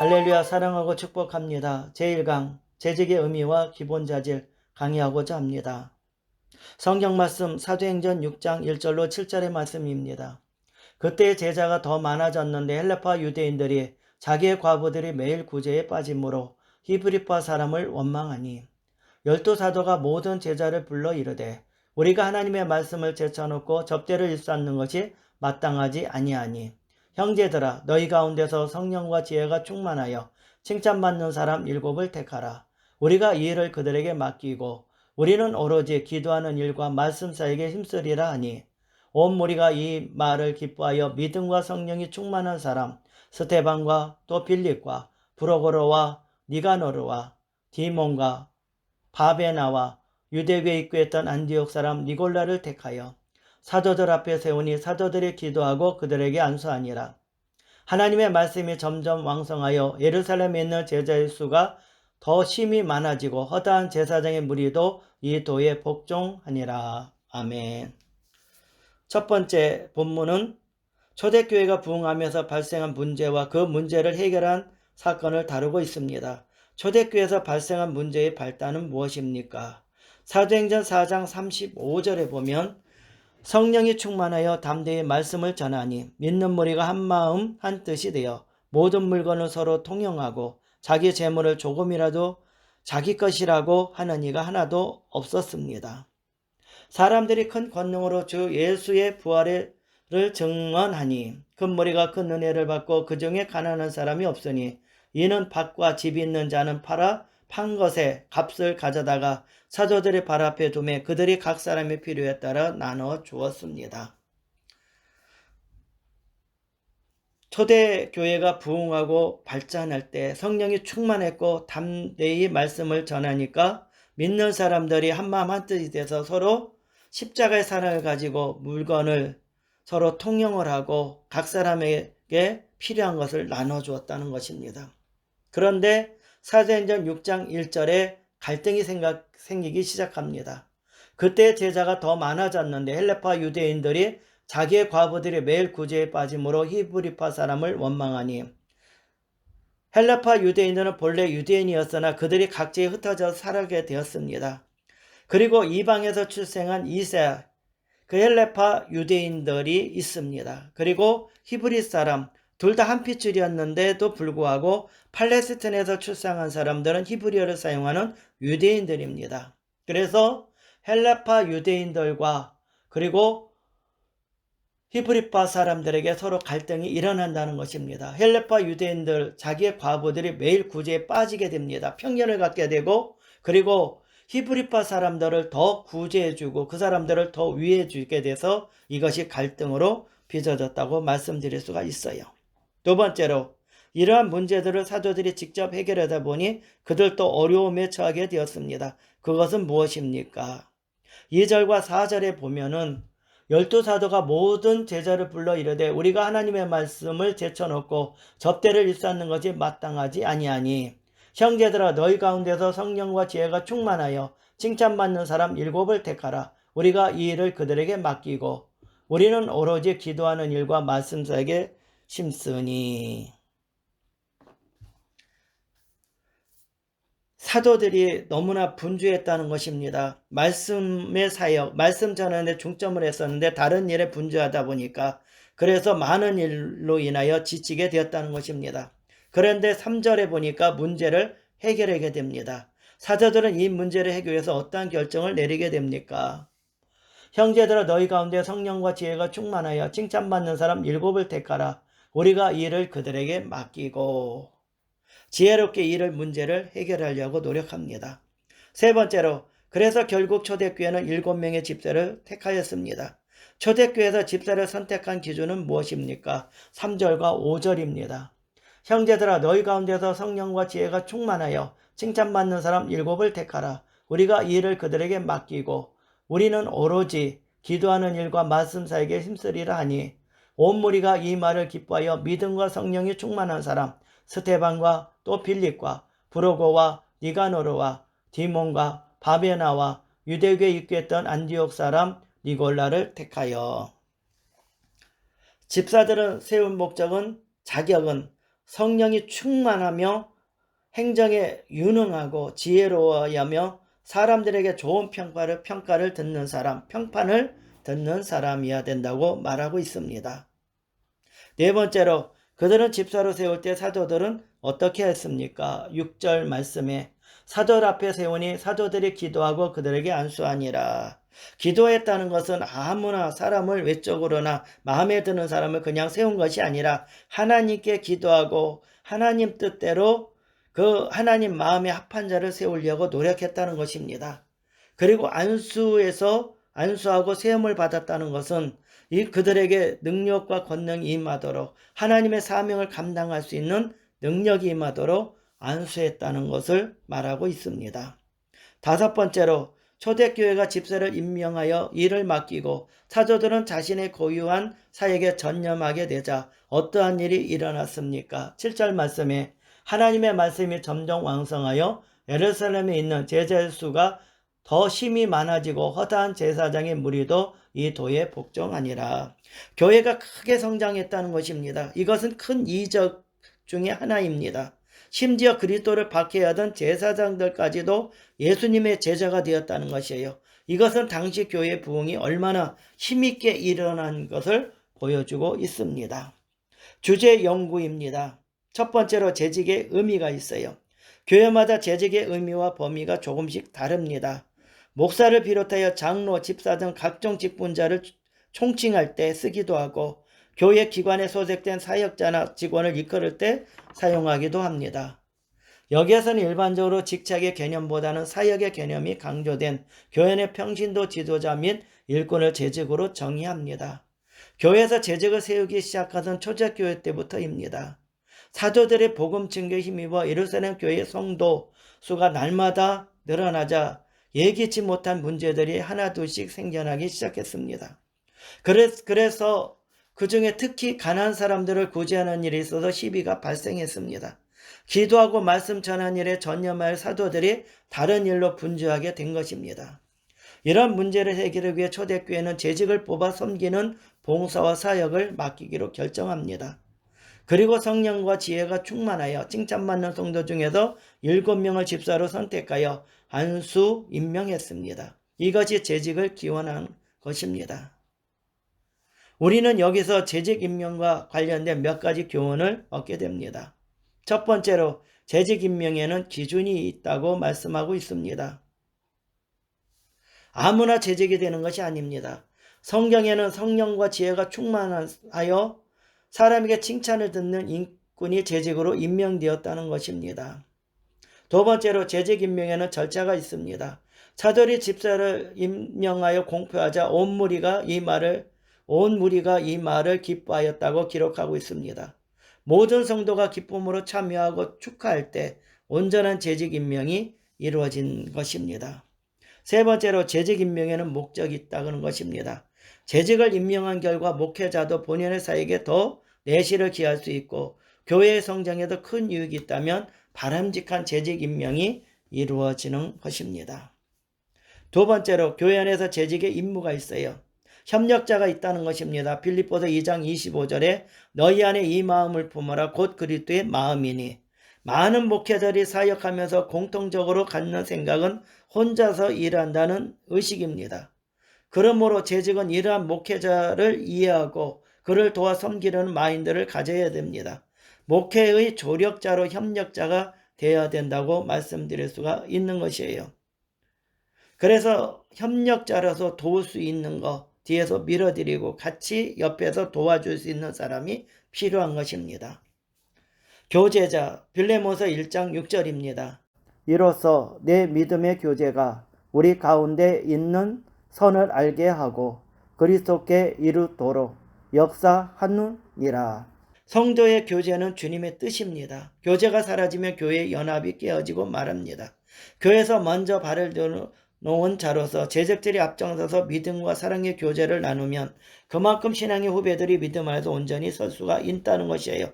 할렐루야. 사랑하고 축복합니다. 제1강 재직의 의미와 기본 자질 강의하고자 합니다. 성경 말씀 사도행전 6장 1절로 7절의 말씀입니다. 그때 제자가 더 많아졌는데 헬라파 유대인들이 자기의 과부들이 매일 구제에 빠짐으로 히브리파 사람을 원망하니 열두 사도가 모든 제자를 불러 이르되 우리가 하나님의 말씀을 제쳐놓고 접대를 일삼는 것이 마땅하지 아니하니 형제들아 너희 가운데서 성령과 지혜가 충만하여 칭찬받는 사람 7을 택하라. 우리가 이 일을 그들에게 맡기고 우리는 오로지 기도하는 일과 말씀 사이에 힘쓰리라 하니 온 무리가 이 말을 기뻐하여 믿음과 성령이 충만한 사람 스테반과 또 빌립과 브로고로와 니가노르와 디몬과 바베나와 유대교에 입구했던 안디옥 사람 니골라를 택하여 사도들 앞에 세우니 사도들이 기도하고 그들에게 안수하니라. 하나님의 말씀이 점점 왕성하여 예루살렘에 있는 제자의 수가 더 심히 많아지고 허다한 제사장의 무리도 이 도에 복종하니라. 아멘. 첫 번째 본문은 초대교회가 부흥하면서 발생한 문제와 그 문제를 해결한 사건을 다루고 있습니다. 초대교회에서 발생한 문제의 발단은 무엇입니까? 사도행전 4장 35절에 보면 성령이 충만하여 담대히 말씀을 전하니 믿는 무리가 한마음 한뜻이 되어 모든 물건을 서로 통용하고 자기 재물을 조금이라도 자기 것이라고 하는 이가 하나도 없었습니다. 사람들이 큰 권능으로 주 예수의 부활을 증언하니 큰 무리가 큰 은혜를 받고 그 중에 가난한 사람이 없으니 이는 밭과 집이 있는 자는 팔아 판 것에 값을 가져다가 사도들의 발 앞에 두매 그들이 각 사람의 필요에 따라 나눠 주었습니다. 초대교회가 부흥하고 발전할 때 성령이 충만했고 담대히 말씀을 전하니까 믿는 사람들이 한마음 한뜻이 돼서 서로 십자가의 사랑을 가지고 물건을 서로 통용을 하고 각 사람에게 필요한 것을 나눠주었다는 것입니다. 그런데 사도행전 6장 1절에 갈등이 생기기 시작합니다. 그때 제자가 더 많아졌는데 헬라파 유대인들이 자기의 과부들이 매일 구제에 빠짐으로 히브리파 사람을 원망하니 헬라파 유대인들은 본래 유대인이었으나 그들이 각지에 흩어져 살게 되었습니다. 그리고 이방에서 출생한 이세 그 헬라파 유대인들이 있습니다. 그리고 히브리 사람 둘 다 한 핏줄이었는데도 불구하고 팔레스틴에서 출생한 사람들은 히브리어를 사용하는 유대인들입니다. 그래서 헬라파 유대인들과 그리고 히브리파 사람들에게 서로 갈등이 일어난다는 것입니다. 헬라파 유대인들 자기의 과부들이 매일 구제에 빠지게 됩니다. 편견을 갖게 되고 그리고 히브리파 사람들을 더 구제해주고 그 사람들을 더 위해주게 돼서 이것이 갈등으로 빚어졌다고 말씀드릴 수가 있어요. 두 번째로 이러한 문제들을 사도들이 직접 해결하다 보니 그들도 어려움에 처하게 되었습니다. 그것은 무엇입니까? 2절과 4절에 보면은 열두 사도가 모든 제자를 불러 이르되 우리가 하나님의 말씀을 제쳐놓고 접대를 일삼는 것이 마땅하지 아니하니 형제들아 너희 가운데서 성령과 지혜가 충만하여 칭찬받는 사람 7을 택하라. 우리가 이 일을 그들에게 맡기고 우리는 오로지 기도하는 일과 말씀 사이에 심쓰니. 사도들이 너무나 분주했다는 것입니다. 말씀의 사역, 말씀 전하는데 중점을 했었는데 다른 일에 분주하다 보니까 그래서 많은 일로 인하여 지치게 되었다는 것입니다. 그런데 3절에 보니까 문제를 해결하게 됩니다. 사도들은 이 문제를 해결해서 어떠한 결정을 내리게 됩니까? 형제들아 너희 가운데 성령과 지혜가 충만하여 칭찬받는 사람 7을 택하라. 우리가 이 일을 그들에게 맡기고 지혜롭게 이를 문제를 해결하려고 노력합니다. 세 번째로 그래서 결국 초대교회는 7명의 집사를 택하였습니다. 초대교회에서 집사를 선택한 기준은 무엇입니까? 3절과 5절입니다. 형제들아 너희 가운데서 성령과 지혜가 충만하여 칭찬받는 사람 7을 택하라. 우리가 이 일을 그들에게 맡기고 우리는 오로지 기도하는 일과 말씀 사이에 힘쓰리라 하니 온 무리가 이 말을 기뻐하여 믿음과 성령이 충만한 사람 스테반과 또 빌립과 브로고와 니가노르와 디몬과 바베나와 유대교에 입구했던 안디옥 사람 니골라를 택하여 집사들은 세운 목적은 자격은 성령이 충만하며 행정에 유능하고 지혜로워야 하며 사람들에게 좋은 평가를 듣는 사람, 평판을 듣는 사람이어야 된다고 말하고 있습니다. 네 번째로 그들은 집사로 세울 때 사도들은 어떻게 했습니까? 6절 말씀에 사도들 앞에 세우니 사도들이 기도하고 그들에게 안수하니라. 기도했다는 것은 아무나 사람을 외적으로나 마음에 드는 사람을 그냥 세운 것이 아니라 하나님께 기도하고 하나님 뜻대로 그 하나님 마음에 합한 자를 세우려고 노력했다는 것입니다. 그리고 안수하고 세움을 받았다는 것은 그들에게 능력과 권능이 임하도록 하나님의 사명을 감당할 수 있는 능력이 임하도록 안수했다는 것을 말하고 있습니다. 다섯 번째로 초대교회가 집사를 임명하여 일을 맡기고 사도들은 자신의 고유한 사역에 전념하게 되자 어떠한 일이 일어났습니까? 7절 말씀에 하나님의 말씀이 점점 왕성하여 예루살렘에 있는 제자의 수가 더 심히 많아지고 허다한 제사장의 무리도 이 도에 복종하니라. 교회가 크게 성장했다는 것입니다. 이것은 큰 이적 중에 하나입니다. 심지어 그리스도를 박해하던 제사장들까지도 예수님의 제자가 되었다는 것이에요. 이것은 당시 교회의 부흥이 얼마나 힘있게 일어난 것을 보여주고 있습니다. 주제 연구입니다. 첫 번째로 재직의 의미가 있어요. 교회마다 재직의 의미와 범위가 조금씩 다릅니다. 목사를 비롯하여 장로, 집사 등 각종 직분자를 총칭할 때 쓰기도 하고 교회 기관에 소속된 사역자나 직원을 이끌을 때 사용하기도 합니다. 여기에서는 일반적으로 직책의 개념보다는 사역의 개념이 강조된 교회 내 평신도 지도자 및 일꾼을 재직으로 정의합니다. 교회에서 재직을 세우기 시작하던 초대교회 때부터입니다. 사도들의 복음 증거에 힘입어 예루살렘 교회의 성도 수가 날마다 늘어나자 예기치 못한 문제들이 하나둘씩 생겨나기 시작했습니다. 그래서 그 중에 특히 가난한 사람들을 구제하는 일에 있어서 시비가 발생했습니다. 기도하고 말씀 전하는 일에 전념할 사도들이 다른 일로 분주하게 된 것입니다. 이런 문제를 해결하기 위해 초대교회는 재직을 뽑아 섬기는 봉사와 사역을 맡기기로 결정합니다. 그리고 성령과 지혜가 충만하여 칭찬받는 성도 중에서 7명을 집사로 선택하여 안수 임명했습니다. 이것이 재직을 기원한 것입니다. 우리는 여기서 재직 임명과 관련된 몇 가지 교훈을 얻게 됩니다. 첫 번째로 재직 임명에는 기준이 있다고 말씀하고 있습니다. 아무나 재직이 되는 것이 아닙니다. 성경에는 성령과 지혜가 충만하여 사람에게 칭찬을 듣는 인꾼이 재직으로 임명되었다는 것입니다. 두 번째로 재직 임명에는 절차가 있습니다. 사도들이 집사를 임명하여 공표하자 온 무리가 이 말을 기뻐하였다고 기록하고 있습니다. 모든 성도가 기쁨으로 참여하고 축하할 때 온전한 재직 임명이 이루어진 것입니다. 세 번째로 재직 임명에는 목적이 있다는 것입니다. 재직을 임명한 결과 목회자도 본인의 사역에 더 내실을 기할 수 있고 교회의 성장에도 큰 유익이 있다면 바람직한 재직 임명이 이루어지는 것입니다. 두 번째로 교회 안에서 재직의 임무가 있어요. 협력자가 있다는 것입니다. 빌립보서 2장 25절에 너희 안에 이 마음을 품어라 곧 그리스도의 마음이니. 많은 목회자들이 사역하면서 공통적으로 갖는 생각은 혼자서 일한다는 의식입니다. 그러므로 재직은 이러한 목회자를 이해하고 그를 도와 섬기려는 마인드를 가져야 됩니다. 목회의 조력자로 협력자가 되어야 된다고 말씀드릴 수가 있는 것이에요. 그래서 협력자라서 도울 수 있는 거 뒤에서 밀어드리고 같이 옆에서 도와줄 수 있는 사람이 필요한 것입니다. 교제자 빌레몬서 1장 6절입니다. 이로써 내 믿음의 교제가 우리 가운데 있는 선을 알게 하고 그리스도께 이루도록 역사하느니라. 성도의 교제는 주님의 뜻입니다. 교제가 사라지면 교회의 연합이 깨어지고 말합니다. 교회에서 먼저 발을 놓은 자로서 재직들이 앞장서서 믿음과 사랑의 교제를 나누면 그만큼 신앙의 후배들이 믿음 안에서 온전히 설 수가 있다는 것이에요.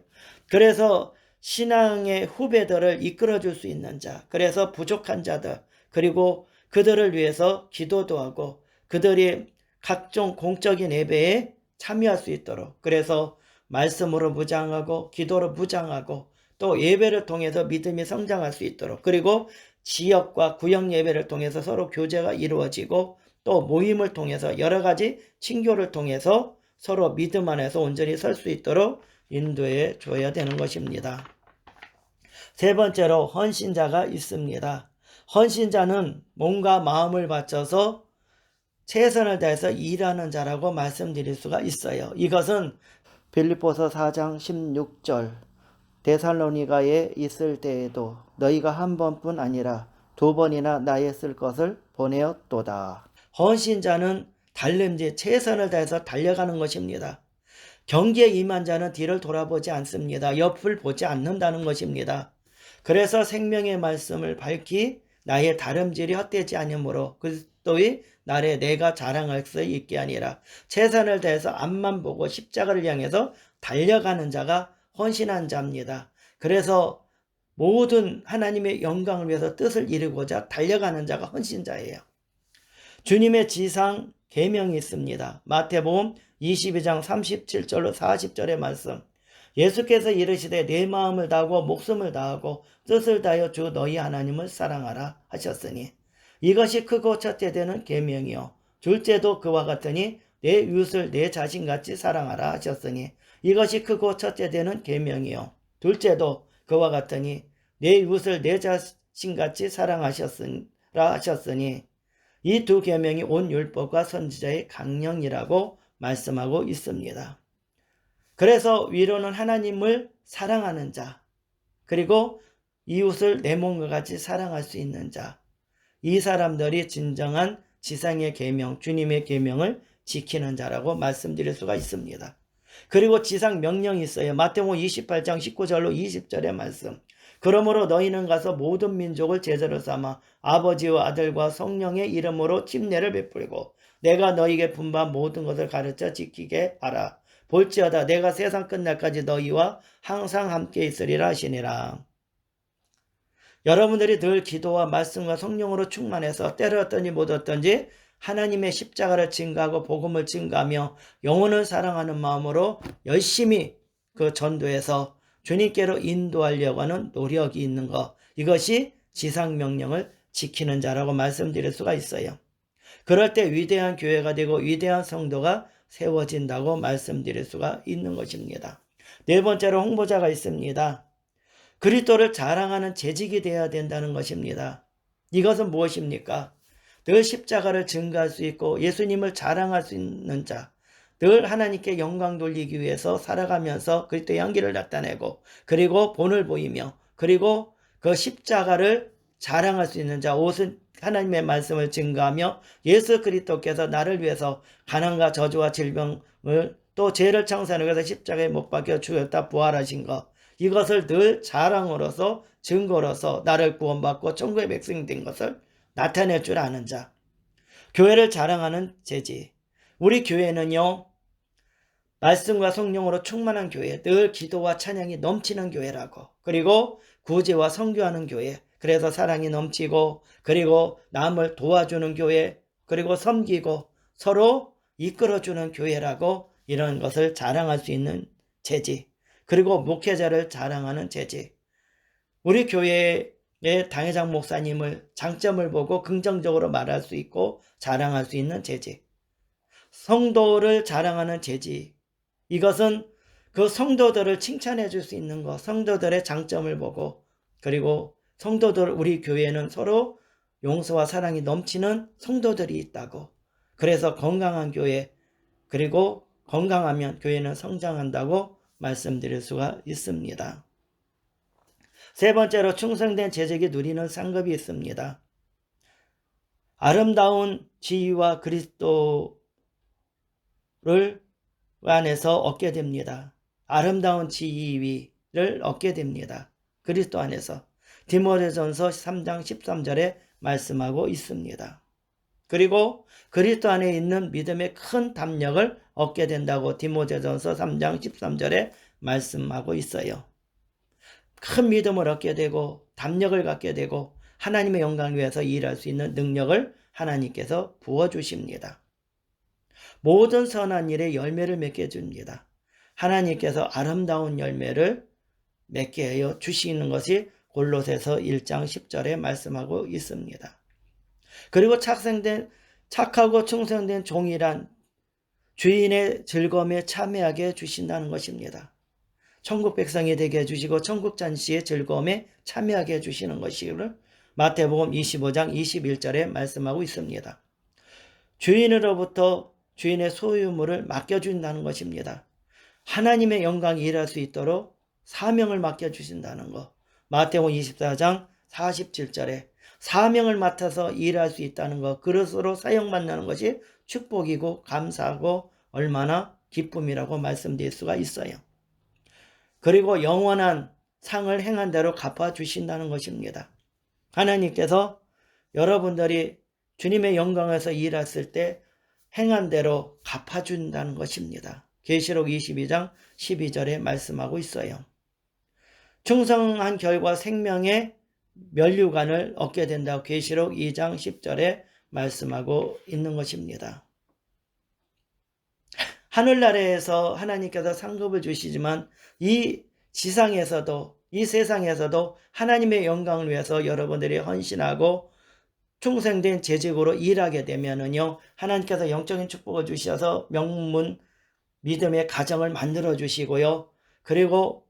그래서 신앙의 후배들을 이끌어줄 수 있는 자, 그래서 부족한 자들, 그리고 그들을 위해서 기도도 하고 그들이 각종 공적인 예배에 참여할 수 있도록, 그래서 말씀으로 무장하고 기도로 무장하고 또 예배를 통해서 믿음이 성장할 수 있도록, 그리고 지역과 구역 예배를 통해서 서로 교제가 이루어지고 또 모임을 통해서 여러 가지 친교를 통해서 서로 믿음 안에서 온전히 설 수 있도록 인도해 줘야 되는 것입니다. 세 번째로 헌신자가 있습니다. 헌신자는 몸과 마음을 바쳐서 최선을 다해서 일하는 자라고 말씀드릴 수가 있어요. 이것은 빌립보서 4장 16절 데살로니가에 있을 때에도 너희가 한 번뿐 아니라 두 번이나 나의 쓸 것을 보내었도다. 헌신자는 달림지 최선을 다해서 달려가는 것입니다. 경기에 임한 자는 뒤를 돌아보지 않습니다. 옆을 보지 않는다는 것입니다. 그래서 생명의 말씀을 밝히 나의 다름질이 헛되지 않으므로 그리스도의 날에 내가 자랑할 수 있게 아니라 최선을 다해서 앞만 보고 십자가를 향해서 달려가는 자가 헌신한 자입니다. 그래서 모든 하나님의 영광을 위해서 뜻을 이루고자 달려가는 자가 헌신자예요. 주님의 지상 계명이 있습니다. 마태복음 22장 37절로 40절의 말씀. 예수께서 이르시되 내 마음을 다하고 목숨을 다하고 뜻을 다하여 주 너희 하나님을 사랑하라 하셨으니 이것이 크고 첫째 되는 계명이요 둘째도 그와 같으니 내 이웃을 내 자신같이 사랑하라 하셨으니 이것이 크고 첫째 되는 계명이요 둘째도 그와 같으니 내 이웃을 내 자신같이 사랑하셨으라 하셨으니 이 두 계명이 온 율법과 선지자의 강령이라고 말씀하고 있습니다. 그래서 위로는 하나님을 사랑하는 자, 그리고 이웃을 내 몸과 같이 사랑할 수 있는 자, 이 사람들이 진정한 지상의 계명, 주님의 계명을 지키는 자라고 말씀드릴 수가 있습니다. 그리고 지상 명령이 있어요. 마태복음 28장 19절로 20절의 말씀. 그러므로 너희는 가서 모든 민족을 제자로 삼아 아버지와 아들과 성령의 이름으로 침례를 베풀고 내가 너희에게 분부한 모든 것을 가르쳐 지키게 하라. 볼지어다 내가 세상 끝날까지 너희와 항상 함께 있으리라 하시니라. 여러분들이 늘 기도와 말씀과 성령으로 충만해서 때를 얻든지 못 얻든지 하나님의 십자가를 증거하고 복음을 증거하며 영혼을 사랑하는 마음으로 열심히 그 전도에서 주님께로 인도하려고 하는 노력이 있는 것, 이것이 지상명령을 지키는 자라고 말씀드릴 수가 있어요. 그럴 때 위대한 교회가 되고 위대한 성도가 세워진다고 말씀드릴 수가 있는 것입니다. 네 번째로 홍보자가 있습니다. 그리스도를 자랑하는 재직이 되어야 된다는 것입니다. 이것은 무엇입니까? 늘 십자가를 증거할 수 있고 예수님을 자랑할 수 있는 자, 늘 하나님께 영광 돌리기 위해서 살아가면서 그리스도의 향기를 나타내고 그리고 본을 보이며 그리고 그 십자가를 자랑할 수 있는 자, 옷은 하나님의 말씀을 증거하며 예수 그리스도께서 나를 위해서 가난과 저주와 질병을 또 죄를 청산하기 위해서 십자가에 못 박혀 죽었다 부활하신 것, 이것을 늘 자랑으로서 증거로서 나를 구원받고 천국의 백성이 된 것을 나타낼 줄 아는 자, 교회를 자랑하는 재지. 우리 교회는요, 말씀과 성령으로 충만한 교회, 늘 기도와 찬양이 넘치는 교회라고, 그리고 구제와 선교하는 교회, 그래서 사랑이 넘치고 그리고 남을 도와주는 교회, 그리고 섬기고 서로 이끌어주는 교회라고, 이런 것을 자랑할 수 있는 재지, 그리고 목회자를 자랑하는 재지. 우리 교회의 당회장 목사님을 장점을 보고 긍정적으로 말할 수 있고 자랑할 수 있는 재지, 성도를 자랑하는 재지. 이것은 그 성도들을 칭찬해 줄 수 있는 것, 성도들의 장점을 보고, 그리고 성도들, 우리 교회는 서로 용서와 사랑이 넘치는 성도들이 있다고, 그래서 건강한 교회, 그리고 건강하면 교회는 성장한다고 말씀드릴 수가 있습니다. 세 번째로 충성된 재직이 누리는 상급이 있습니다. 아름다운 지위와 그리스도를 안에서 얻게 됩니다. 아름다운 지위를 얻게 됩니다. 그리스도 안에서. 디모데전서 3장 13절에 말씀하고 있습니다. 그리고 그리스도 안에 있는 믿음의 큰 담력을 얻게 된다고 디모데전서 3장 13절에 말씀하고 있어요. 큰 믿음을 얻게 되고 담력을 갖게 되고 하나님의 영광을 위해서 일할 수 있는 능력을 하나님께서 부어주십니다. 모든 선한 일에 열매를 맺게 해줍니다. 하나님께서 아름다운 열매를 맺게 하여 주시는 것이 골로새서 1장 10절에 말씀하고 있습니다. 그리고 착하고 충성된 종이란 주인의 즐거움에 참여하게 해주신다는 것입니다. 천국 백성이 되게 해주시고 천국 잔치의 즐거움에 참여하게 해주시는 것이를 마태복음 25장 21절에 말씀하고 있습니다. 주인으로부터 주인의 소유물을 맡겨준다는 것입니다. 하나님의 영광이 일할 수 있도록 사명을 맡겨주신다는 것. 마태복음 24장 47절에 사명을 맡아서 일할 수 있다는 것, 그릇으로 사용받는 것이 축복이고 감사하고 얼마나 기쁨이라고 말씀드릴 수가 있어요. 그리고 영원한 상을 행한 대로 갚아주신다는 것입니다. 하나님께서 여러분들이 주님의 영광에서 일했을 때 행한 대로 갚아준다는 것입니다. 계시록 22장 12절에 말씀하고 있어요. 충성한 결과 생명의 면류관을 얻게 된다고 계시록 2장 10절에 말씀하고 있는 것입니다. 하늘나라에서 하나님께서 상급을 주시지만 이 지상에서도 이 세상에서도 하나님의 영광을 위해서 여러분들이 헌신하고 충성된 재직으로 일하게 되면은요, 하나님께서 영적인 축복을 주셔서 명문 믿음의 가정을 만들어 주시고요, 그리고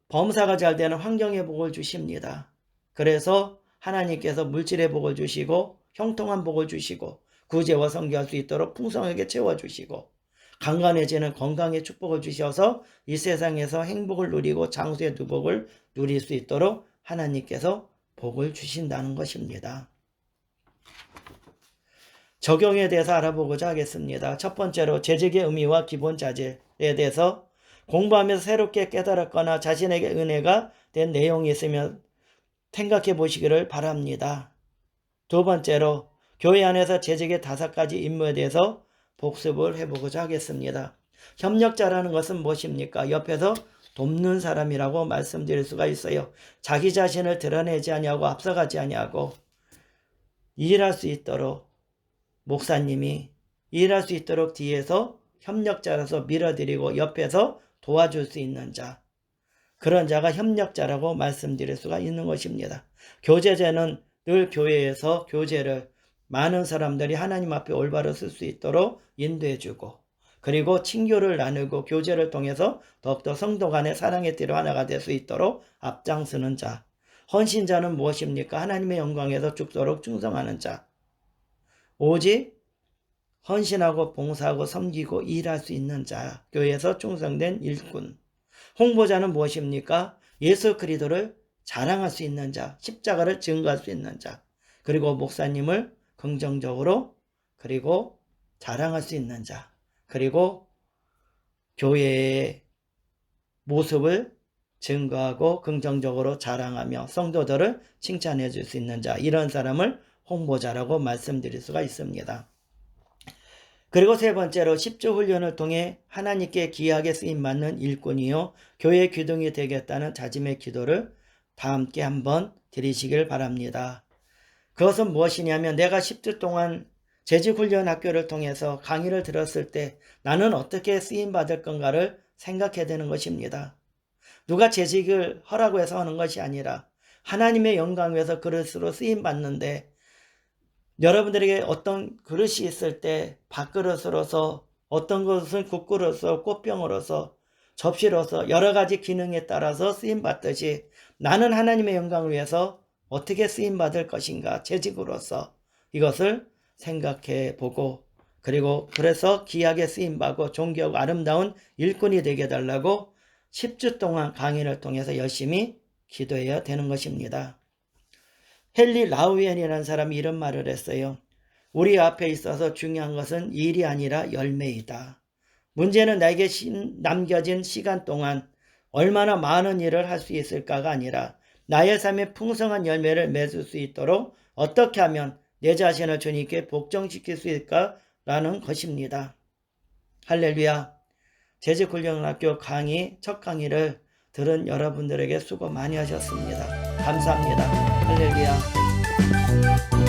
범사가 잘 되는 환경의 복을 주십니다. 그래서 하나님께서 물질의 복을 주시고 형통한 복을 주시고 구제와 성교할 수 있도록 풍성하게 채워주시고 강건해지는 건강의 축복을 주셔서 이 세상에서 행복을 누리고 장수의 두복을 누릴 수 있도록 하나님께서 복을 주신다는 것입니다. 적용에 대해서 알아보고자 하겠습니다. 첫 번째로 재직의 의미와 기본 자질에 대해서 공부하면서 새롭게 깨달았거나 자신에게 은혜가 된 내용이 있으면 생각해 보시기를 바랍니다. 두 번째로 교회 안에서 재직의 5가지 임무에 대해서 복습을 해보고자 하겠습니다. 협력자라는 것은 무엇입니까? 옆에서 돕는 사람이라고 말씀드릴 수가 있어요. 자기 자신을 드러내지 아니하고 앞서가지 아니하고 일할 수 있도록 목사님이 일할 수 있도록 뒤에서 협력자라서 밀어드리고 옆에서 도와줄 수 있는 자, 그런 자가 협력자라고 말씀드릴 수가 있는 것입니다. 교제자는 늘 교회에서 교제를 많은 사람들이 하나님 앞에 올바로 쓸 수 있도록 인도해주고, 그리고 친교를 나누고 교제를 통해서 더욱더 성도 간의 사랑의 띠로 하나가 될 수 있도록 앞장서는 자. 헌신자는 무엇입니까? 하나님의 영광에서 죽도록 충성하는 자. 오직 헌신하고 봉사하고 섬기고 일할 수 있는 자. 교회에서 충성된 일꾼. 홍보자는 무엇입니까? 예수 그리스도를 자랑할 수 있는 자. 십자가를 증거할 수 있는 자. 그리고 목사님을 긍정적으로 그리고 자랑할 수 있는 자. 그리고 교회의 모습을 증거하고 긍정적으로 자랑하며 성도들을 칭찬해 줄 수 있는 자. 이런 사람을 홍보자라고 말씀드릴 수가 있습니다. 그리고 세 번째로 10주 훈련을 통해 하나님께 귀하게 쓰임받는 일꾼이요 교회의 기둥이 되겠다는 다짐의 기도를 다 함께 한번 드리시길 바랍니다. 그것은 무엇이냐면 내가 10주 동안 재직훈련 학교를 통해서 강의를 들었을 때 나는 어떻게 쓰임받을 건가를 생각해야 되는 것입니다. 누가 재직을 하라고 해서 하는 것이 아니라 하나님의 영광 위해서 그릇으로 쓰임받는데, 여러분들에게 어떤 그릇이 있을 때 밥그릇으로서, 어떤 것은 국그릇으로서, 꽃병으로서, 접시로서 여러 가지 기능에 따라서 쓰임받듯이 나는 하나님의 영광을 위해서 어떻게 쓰임받을 것인가, 재직으로서 이것을 생각해 보고, 그리고 그래서 귀하게 쓰임받고 존귀하고 아름다운 일꾼이 되게 해달라고 10주 동안 강의를 통해서 열심히 기도해야 되는 것입니다. 헨리 라우엔이라는 사람이 이런 말을 했어요. 우리 앞에 있어서 중요한 것은 일이 아니라 열매이다. 문제는 나에게 남겨진 시간 동안 얼마나 많은 일을 할 수 있을까가 아니라 나의 삶에 풍성한 열매를 맺을 수 있도록 어떻게 하면 내 자신을 주님께 복종시킬 수 있을까라는 것입니다. 할렐루야. 재직훈련학교 강의, 첫 강의를 들은 여러분들에게 수고 많이 하셨습니다. 감사합니다. 할렐루야.